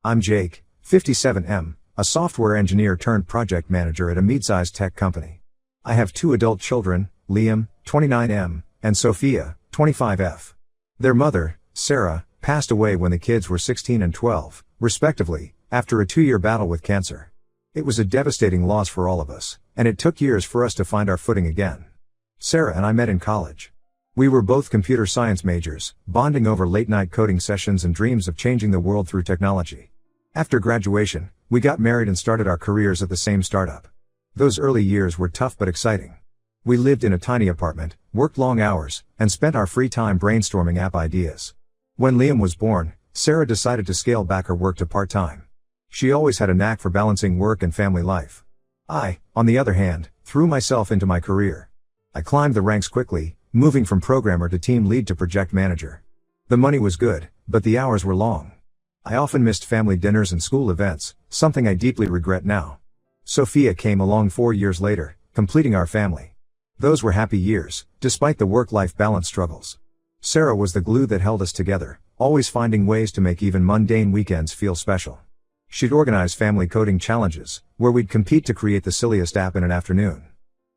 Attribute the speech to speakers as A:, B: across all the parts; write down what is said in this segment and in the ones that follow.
A: I'm Jake, 57M, a software engineer turned project manager at a mid-sized tech company. I have two adult children, Liam, 29M, and Sophia, 25F. Their mother, Sarah, passed away when the kids were 16 and 12, respectively, after a 2-year battle with cancer. It was a devastating loss for all of us, and it took years for us to find our footing again. Sarah and I met in college. We were both computer science majors, bonding over late-night coding sessions and dreams of changing the world through technology. After graduation, we got married and started our careers at the same startup. Those early years were tough but exciting. We lived in a tiny apartment, worked long hours, and spent our free time brainstorming app ideas. When Liam was born, Sarah decided to scale back her work to part-time. She always had a knack for balancing work and family life. I, on the other hand, threw myself into my career. I climbed the ranks quickly, moving from programmer to team lead to project manager. The money was good, but the hours were long. I often missed family dinners and school events, something I deeply regret now. Sophia came along 4 years later, completing our family. Those were happy years, despite the work-life balance struggles. Sarah was the glue that held us together, always finding ways to make even mundane weekends feel special. She'd organize family coding challenges, where we'd compete to create the silliest app in an afternoon.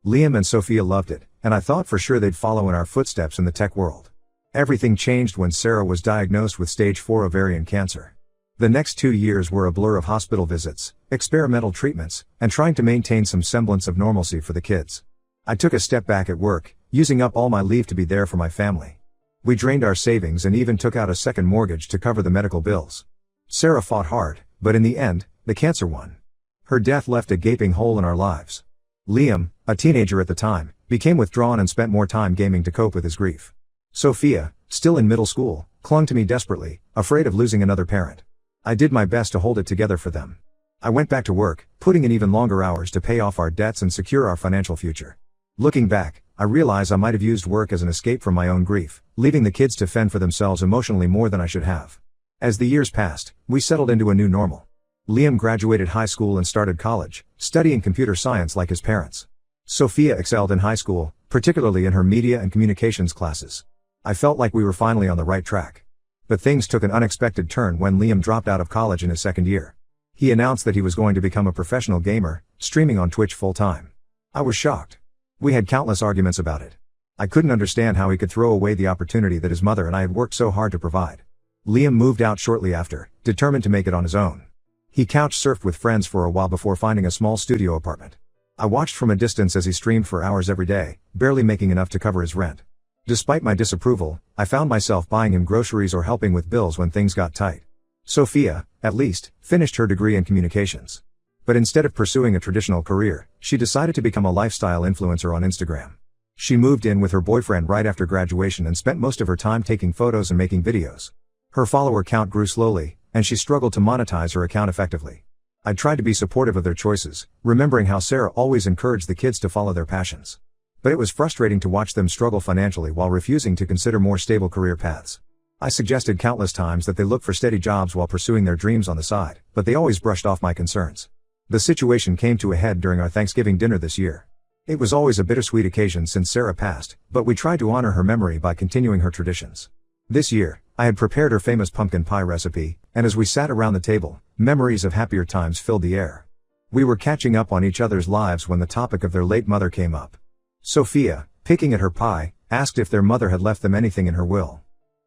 A: Liam and Sophia loved it, and I thought for sure they'd follow in our footsteps in the tech world. Everything changed when Sarah was diagnosed with stage 4 ovarian cancer. The next 2 years were a blur of hospital visits, experimental treatments, and trying to maintain some semblance of normalcy for the kids. I took a step back at work, using up all my leave to be there for my family. We drained our savings and even took out a second mortgage to cover the medical bills. Sarah fought hard, but in the end, the cancer won. Her death left a gaping hole in our lives. Liam, a teenager at the time, became withdrawn and spent more time gaming to cope with his grief. Sophia, still in middle school, clung to me desperately, afraid of losing another parent. I did my best to hold it together for them. I went back to work, putting in even longer hours to pay off our debts and secure our financial future. Looking back, I realize I might have used work as an escape from my own grief, leaving the kids to fend for themselves emotionally more than I should have. As the years passed, we settled into a new normal. Liam graduated high school and started college, studying computer science like his parents. Sophia excelled in high school, particularly in her media and communications classes. I felt like we were finally on the right track. But things took an unexpected turn when Liam dropped out of college in his second year. He announced that he was going to become a professional gamer, streaming on Twitch full-time. I was shocked. We had countless arguments about it. I couldn't understand how he could throw away the opportunity that his mother and I had worked so hard to provide. Liam moved out shortly after, determined to make it on his own. He couch surfed with friends for a while before finding a small studio apartment. I watched from a distance as he streamed for hours every day, barely making enough to cover his rent. Despite my disapproval, I found myself buying him groceries or helping with bills when things got tight. Sophia, at least, finished her degree in communications. But instead of pursuing a traditional career, she decided to become a lifestyle influencer on Instagram. She moved in with her boyfriend right after graduation and spent most of her time taking photos and making videos. Her follower count grew slowly, and she struggled to monetize her account effectively. I tried to be supportive of their choices, remembering how Sarah always encouraged the kids to follow their passions. But it was frustrating to watch them struggle financially while refusing to consider more stable career paths. I suggested countless times that they look for steady jobs while pursuing their dreams on the side, but they always brushed off my concerns. The situation came to a head during our Thanksgiving dinner this year. It was always a bittersweet occasion since Sarah passed, but we tried to honor her memory by continuing her traditions. This year, I had prepared her famous pumpkin pie recipe, and as we sat around the table, memories of happier times filled the air. We were catching up on each other's lives when the topic of their late mother came up. Sophia, picking at her pie, asked if their mother had left them anything in her will.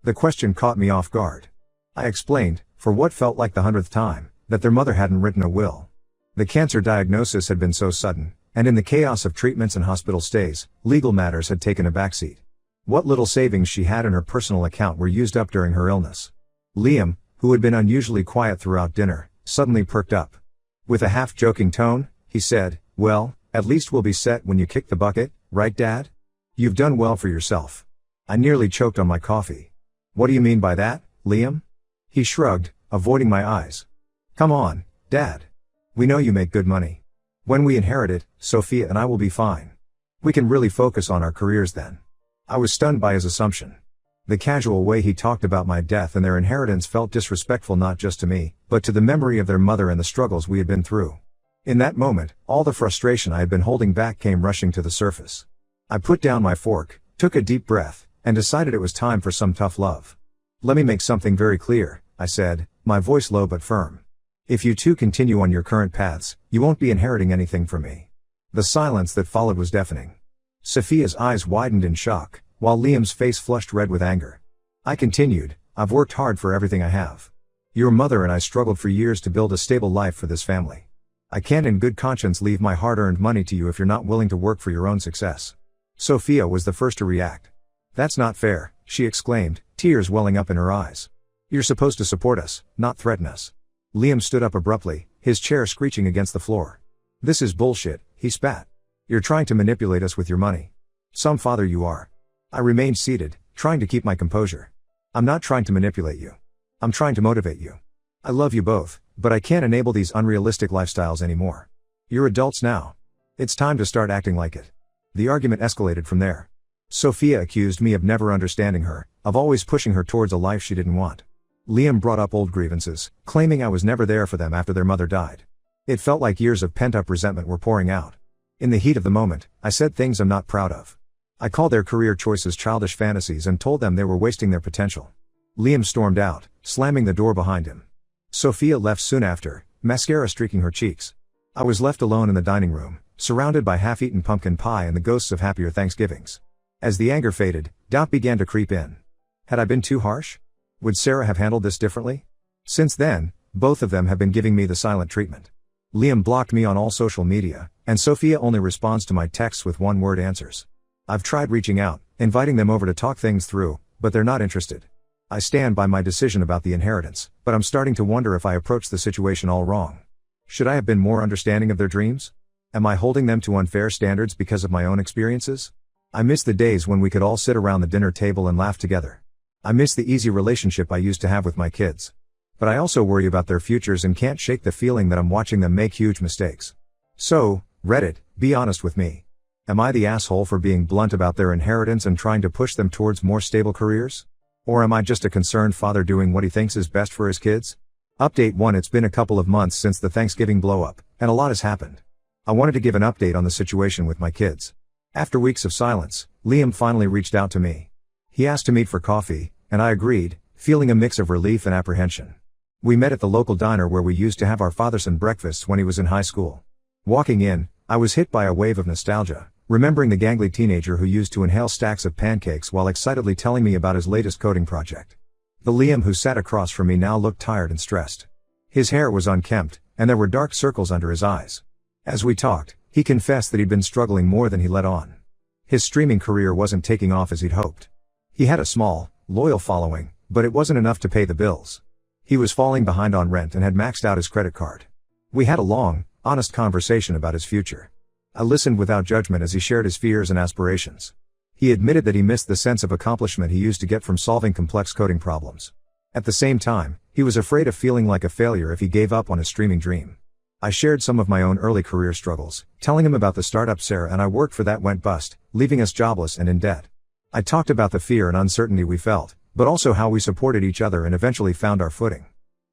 A: The question caught me off guard. I explained, for what felt like the 100th time, that their mother hadn't written a will. The cancer diagnosis had been so sudden, and in the chaos of treatments and hospital stays, legal matters had taken a backseat. What little savings she had in her personal account were used up during her illness. Liam, who had been unusually quiet throughout dinner, suddenly perked up. With a half-joking tone, he said, "Well, at least we'll be set when you kick the bucket, right, Dad? You've done well for yourself." I nearly choked on my coffee. "What do you mean by that, Liam?" He shrugged, avoiding my eyes. "Come on, Dad. We know you make good money. When we inherit it, Sophia and I will be fine. We can really focus on our careers then." I was stunned by his assumption. The casual way he talked about my death and their inheritance felt disrespectful not just to me, but to the memory of their mother and the struggles we had been through. In that moment, all the frustration I had been holding back came rushing to the surface. I put down my fork, took a deep breath, and decided it was time for some tough love. "Let me make something very clear," I said, my voice low but firm. If you two continue on your current paths, you won't be inheriting anything from me. The silence that followed was deafening. Sophia's eyes widened in shock, while Liam's face flushed red with anger. I continued, I've worked hard for everything I have. Your mother and I struggled for years to build a stable life for this family. I can't in good conscience leave my hard-earned money to you if you're not willing to work for your own success. Sophia was the first to react. That's not fair, she exclaimed, tears welling up in her eyes. You're supposed to support us, not threaten us. Liam stood up abruptly, his chair screeching against the floor. This is bullshit, he spat. You're trying to manipulate us with your money. Some father you are. I remained seated, trying to keep my composure. I'm not trying to manipulate you. I'm trying to motivate you. I love you both, but I can't enable these unrealistic lifestyles anymore. You're adults now. It's time to start acting like it. The argument escalated from there. Sophia accused me of never understanding her, of always pushing her towards a life she didn't want. Liam brought up old grievances, claiming I was never there for them after their mother died. It felt like years of pent-up resentment were pouring out. In the heat of the moment, I said things I'm not proud of. I called their career choices childish fantasies and told them they were wasting their potential. Liam stormed out, slamming the door behind him. Sophia left soon after, mascara streaking her cheeks. I was left alone in the dining room, surrounded by half-eaten pumpkin pie and the ghosts of happier Thanksgivings. As the anger faded, doubt began to creep in. Had I been too harsh? Would Sarah have handled this differently? Since then, both of them have been giving me the silent treatment. Liam blocked me on all social media, and Sophia only responds to my texts with one-word answers. I've tried reaching out, inviting them over to talk things through, but they're not interested. I stand by my decision about the inheritance, but I'm starting to wonder if I approached the situation all wrong. Should I have been more understanding of their dreams? Am I holding them to unfair standards because of my own experiences? I miss the days when we could all sit around the dinner table and laugh together. I miss the easy relationship I used to have with my kids. But I also worry about their futures and can't shake the feeling that I'm watching them make huge mistakes. So, Reddit, be honest with me. Am I the asshole for being blunt about their inheritance and trying to push them towards more stable careers? Or am I just a concerned father doing what he thinks is best for his kids? Update 1. It's been a couple of months since the Thanksgiving blow-up, and a lot has happened. I wanted to give an update on the situation with my kids. After weeks of silence, Liam finally reached out to me. He asked to meet for coffee, and I agreed, feeling a mix of relief and apprehension. We met at the local diner where we used to have our father-son breakfasts when he was in high school. Walking in, I was hit by a wave of nostalgia, remembering the gangly teenager who used to inhale stacks of pancakes while excitedly telling me about his latest coding project. The Liam who sat across from me now looked tired and stressed. His hair was unkempt, and there were dark circles under his eyes. As we talked, he confessed that he'd been struggling more than he let on. His streaming career wasn't taking off as he'd hoped. He had a small, loyal following, but it wasn't enough to pay the bills. He was falling behind on rent and had maxed out his credit card. We had a long, honest conversation about his future. I listened without judgment as he shared his fears and aspirations. He admitted that he missed the sense of accomplishment he used to get from solving complex coding problems. At the same time, he was afraid of feeling like a failure if he gave up on his streaming dream. I shared some of my own early career struggles, telling him about the startup Sarah and I worked for that went bust, leaving us jobless and in debt. I talked about the fear and uncertainty we felt, but also how we supported each other and eventually found our footing.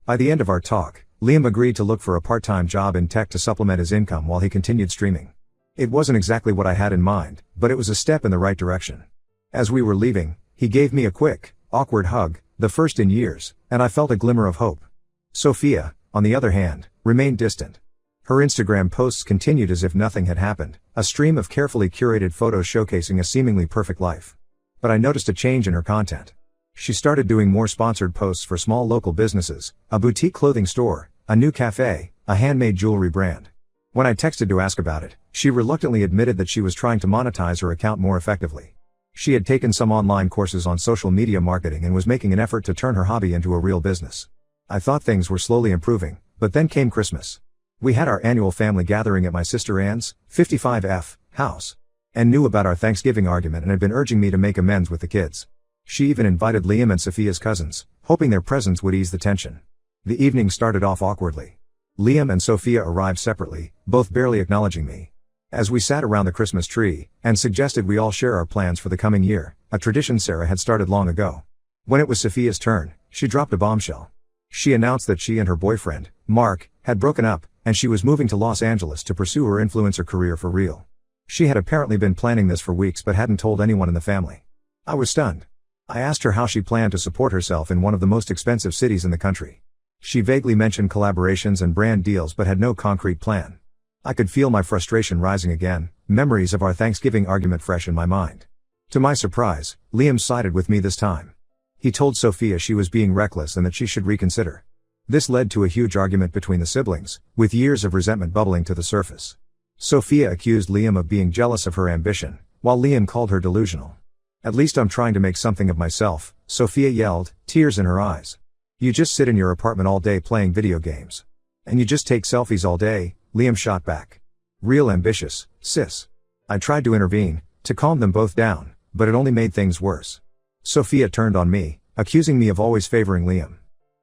A: By the end of our talk, Liam agreed to look for a part-time job in tech to supplement his income while he continued streaming. It wasn't exactly what I had in mind, but it was a step in the right direction. As we were leaving, he gave me a quick, awkward hug, the first in years, and I felt a glimmer of hope. Sophia, on the other hand, remained distant. Her Instagram posts continued as if nothing had happened, a stream of carefully curated photos showcasing a seemingly perfect life. But I noticed a change in her content. She started doing more sponsored posts for small local businesses, a boutique clothing store, a new cafe, a handmade jewelry brand. When I texted to ask about it, she reluctantly admitted that she was trying to monetize her account more effectively. She had taken some online courses on social media marketing and was making an effort to turn her hobby into a real business. I thought things were slowly improving, but then came Christmas. We had our annual family gathering at my sister Anne's, 55F, house. Anne knew about our Thanksgiving argument and had been urging me to make amends with the kids. She even invited Liam and Sophia's cousins, hoping their presence would ease the tension. The evening started off awkwardly. Liam and Sophia arrived separately, both barely acknowledging me. As we sat around the Christmas tree, and suggested we all share our plans for the coming year, a tradition Sarah had started long ago. When it was Sophia's turn, she dropped a bombshell. She announced that she and her boyfriend, Mark, had broken up, and she was moving to Los Angeles to pursue her influencer career for real. She had apparently been planning this for weeks but hadn't told anyone in the family. I was stunned. I asked her how she planned to support herself in one of the most expensive cities in the country. She vaguely mentioned collaborations and brand deals but had no concrete plan. I could feel my frustration rising again, memories of our Thanksgiving argument fresh in my mind. To my surprise, Liam sided with me this time. He told Sophia she was being reckless and that she should reconsider. This led to a huge argument between the siblings, with years of resentment bubbling to the surface. Sophia accused Liam of being jealous of her ambition, while Liam called her delusional. "At least I'm trying to make something of myself," Sophia yelled, tears in her eyes. "You just sit in your apartment all day playing video games. And you just take selfies all day," Liam shot back. "Real ambitious, sis." I tried to intervene, to calm them both down, but it only made things worse. Sophia turned on me, accusing me of always favoring Liam.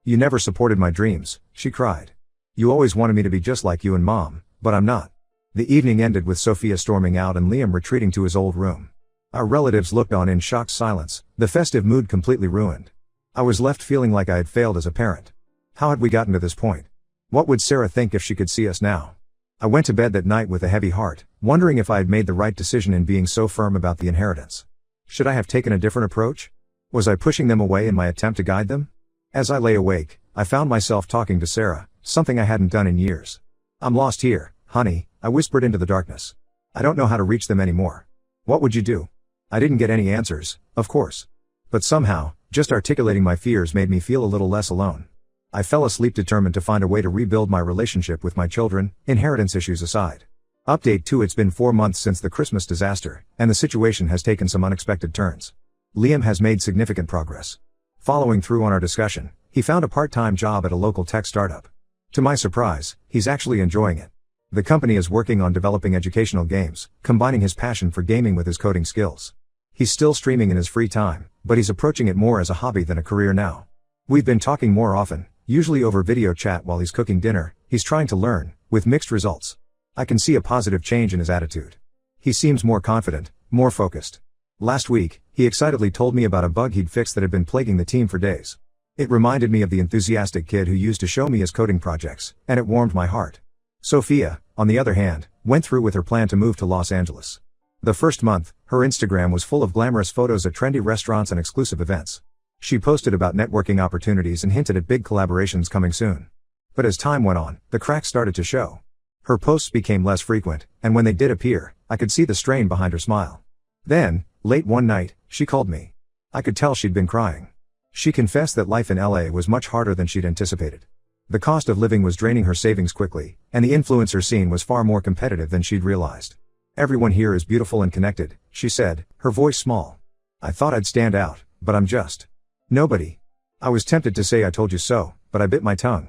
A: "You never supported my dreams," she cried. "You always wanted me to be just like you and Mom, but I'm not." The evening ended with Sophia storming out and Liam retreating to his old room. Our relatives looked on in shocked silence, the festive mood completely ruined. I was left feeling like I had failed as a parent. How had we gotten to this point? What would Sarah think if she could see us now? I went to bed that night with a heavy heart, wondering if I had made the right decision in being so firm about the inheritance. Should I have taken a different approach? Was I pushing them away in my attempt to guide them? As I lay awake, I found myself talking to Sarah, something I hadn't done in years. "I'm lost here, honey," I whispered into the darkness. "I don't know how to reach them anymore. What would you do?" I didn't get any answers, of course. But somehow, just articulating my fears made me feel a little less alone. I fell asleep determined to find a way to rebuild my relationship with my children, inheritance issues aside. Update 2: It's been 4 months since the Christmas disaster, and the situation has taken some unexpected turns. Liam has made significant progress. Following through on our discussion, he found a part-time job at a local tech startup. To my surprise, he's actually enjoying it. The company is working on developing educational games, combining his passion for gaming with his coding skills. He's still streaming in his free time, but he's approaching it more as a hobby than a career now. We've been talking more often, usually over video chat while he's cooking dinner. He's trying to learn, with mixed results. I can see a positive change in his attitude. He seems more confident, more focused. Last week, he excitedly told me about a bug he'd fixed that had been plaguing the team for days. It reminded me of the enthusiastic kid who used to show me his coding projects, and it warmed my heart. Sophia, on the other hand, went through with her plan to move to Los Angeles. The first month, her Instagram was full of glamorous photos at trendy restaurants and exclusive events. She posted about networking opportunities and hinted at big collaborations coming soon. But as time went on, the cracks started to show. Her posts became less frequent, and when they did appear, I could see the strain behind her smile. Then, late one night, she called me. I could tell she'd been crying. She confessed that life in LA was much harder than she'd anticipated. The cost of living was draining her savings quickly, and the influencer scene was far more competitive than she'd realized. "Everyone here is beautiful and connected," she said, her voice small. "I thought I'd stand out, but I'm just nobody." I was tempted to say I told you so, but I bit my tongue.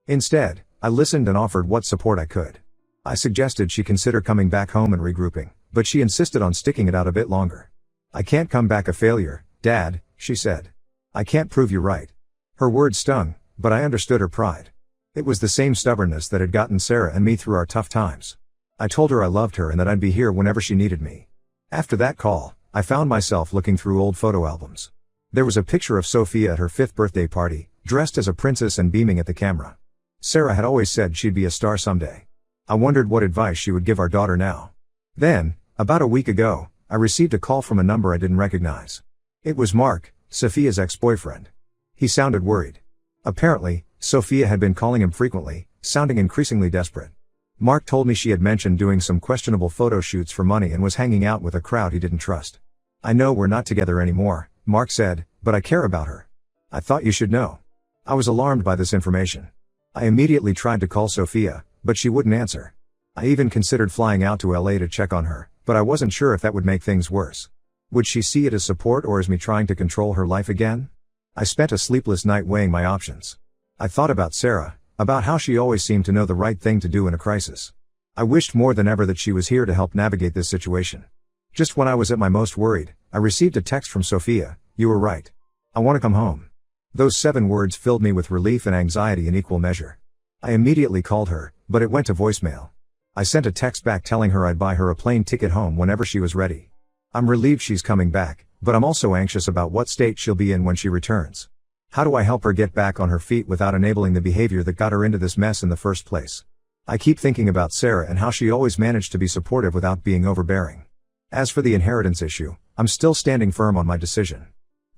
A: Instead, I listened and offered what support I could. I suggested she consider coming back home and regrouping, but she insisted on sticking it out a bit longer. "I can't come back a failure, Dad," she said. "I can't prove you right." Her words stung, but I understood her pride. It was the same stubbornness that had gotten Sarah and me through our tough times. I told her I loved her and that I'd be here whenever she needed me. After that call, I found myself looking through old photo albums. There was a picture of Sophia at her 5th birthday party, dressed as a princess and beaming at the camera. Sarah had always said she'd be a star someday. I wondered what advice she would give our daughter now. Then, about a week ago, I received a call from a number I didn't recognize. It was Mark, Sophia's ex-boyfriend. He sounded worried. Apparently, Sophia had been calling him frequently, sounding increasingly desperate. Mark told me she had mentioned doing some questionable photo shoots for money and was hanging out with a crowd he didn't trust. "I know we're not together anymore," Mark said, "but I care about her. I thought you should know." I was alarmed by this information. I immediately tried to call Sophia, but she wouldn't answer. I even considered flying out to LA to check on her, but I wasn't sure if that would make things worse. Would she see it as support or as me trying to control her life again? I spent a sleepless night weighing my options. I thought about Sarah, about how she always seemed to know the right thing to do in a crisis. I wished more than ever that she was here to help navigate this situation. Just when I was at my most worried, I received a text from Sophia: "You were right. I want to come home." Those 7 words filled me with relief and anxiety in equal measure. I immediately called her, but it went to voicemail. I sent a text back telling her I'd buy her a plane ticket home whenever she was ready. I'm relieved she's coming back, but I'm also anxious about what state she'll be in when she returns. How do I help her get back on her feet without enabling the behavior that got her into this mess in the first place? I keep thinking about Sarah and how she always managed to be supportive without being overbearing. As for the inheritance issue, I'm still standing firm on my decision.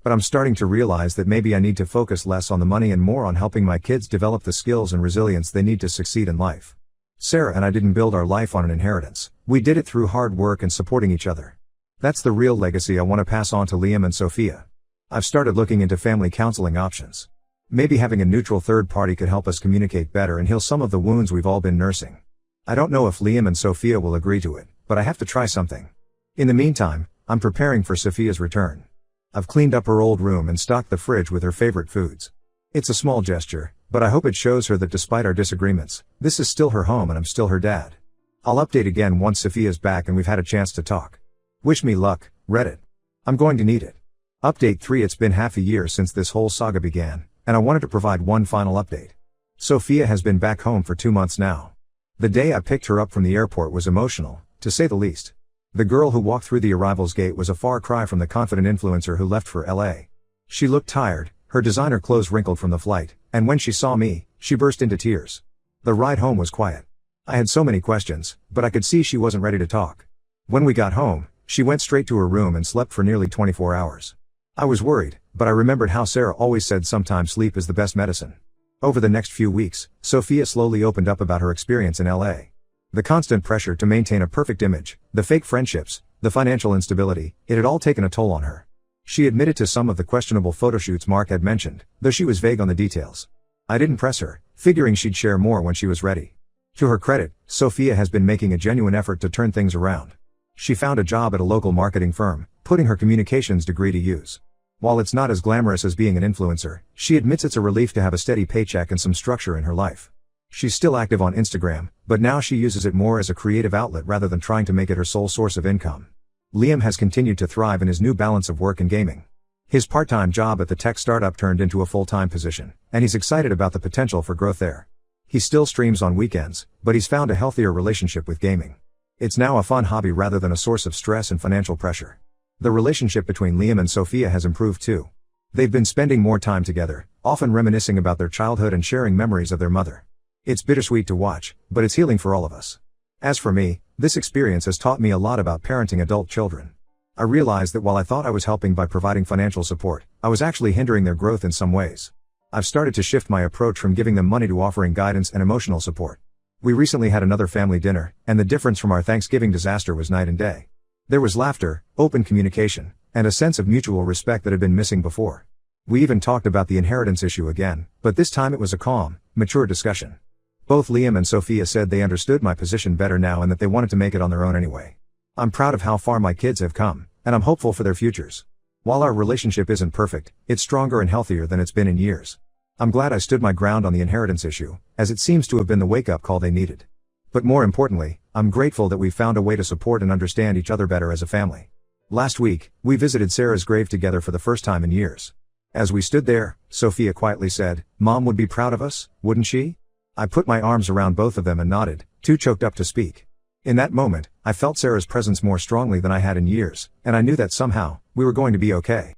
A: But I'm starting to realize that maybe I need to focus less on the money and more on helping my kids develop the skills and resilience they need to succeed in life. Sarah and I didn't build our life on an inheritance. We did it through hard work and supporting each other. That's the real legacy I want to pass on to Liam and Sophia. I've started looking into family counseling options. Maybe having a neutral third party could help us communicate better and heal some of the wounds we've all been nursing. I don't know if Liam and Sophia will agree to it, but I have to try something. In the meantime, I'm preparing for Sophia's return. I've cleaned up her old room and stocked the fridge with her favorite foods. It's a small gesture, but I hope it shows her that despite our disagreements, this is still her home and I'm still her dad. I'll update again once Sophia's back and we've had a chance to talk. Wish me luck, Reddit. I'm going to need it. Update 3. It's been half a year since this whole saga began, and I wanted to provide one final update. Sophia has been back home for 2 months now. The day I picked her up from the airport was emotional, to say the least. The girl who walked through the arrivals gate was a far cry from the confident influencer who left for LA. She looked tired, her designer clothes wrinkled from the flight, and when she saw me, she burst into tears. The ride home was quiet. I had so many questions, but I could see she wasn't ready to talk. When we got home, she went straight to her room and slept for nearly 24 hours. I was worried, but I remembered how Sarah always said sometimes sleep is the best medicine. Over the next few weeks, Sophia slowly opened up about her experience in LA. The constant pressure to maintain a perfect image, the fake friendships, the financial instability, it had all taken a toll on her. She admitted to some of the questionable photoshoots Mark had mentioned, though she was vague on the details. I didn't press her, figuring she'd share more when she was ready. To her credit, Sophia has been making a genuine effort to turn things around. She found a job at a local marketing firm, putting her communications degree to use. While it's not as glamorous as being an influencer, she admits it's a relief to have a steady paycheck and some structure in her life. She's still active on Instagram, but now she uses it more as a creative outlet rather than trying to make it her sole source of income. Liam has continued to thrive in his new balance of work and gaming. His part-time job at the tech startup turned into a full-time position, and he's excited about the potential for growth there. He still streams on weekends, but he's found a healthier relationship with gaming. It's now a fun hobby rather than a source of stress and financial pressure. The relationship between Liam and Sophia has improved too. They've been spending more time together, often reminiscing about their childhood and sharing memories of their mother. It's bittersweet to watch, but it's healing for all of us. As for me, this experience has taught me a lot about parenting adult children. I realized that while I thought I was helping by providing financial support, I was actually hindering their growth in some ways. I've started to shift my approach from giving them money to offering guidance and emotional support. We recently had another family dinner, and the difference from our Thanksgiving disaster was night and day. There was laughter, open communication, and a sense of mutual respect that had been missing before. We even talked about the inheritance issue again, but this time it was a calm, mature discussion. Both Liam and Sophia said they understood my position better now and that they wanted to make it on their own anyway. I'm proud of how far my kids have come, and I'm hopeful for their futures. While our relationship isn't perfect, it's stronger and healthier than it's been in years. I'm glad I stood my ground on the inheritance issue, as it seems to have been the wake-up call they needed. But more importantly, I'm grateful that we found a way to support and understand each other better as a family. Last week, we visited Sarah's grave together for the first time in years. As we stood there, Sophia quietly said, "Mom would be proud of us, wouldn't she?" I put my arms around both of them and nodded, too choked up to speak. In that moment, I felt Sarah's presence more strongly than I had in years, and I knew that somehow, we were going to be okay.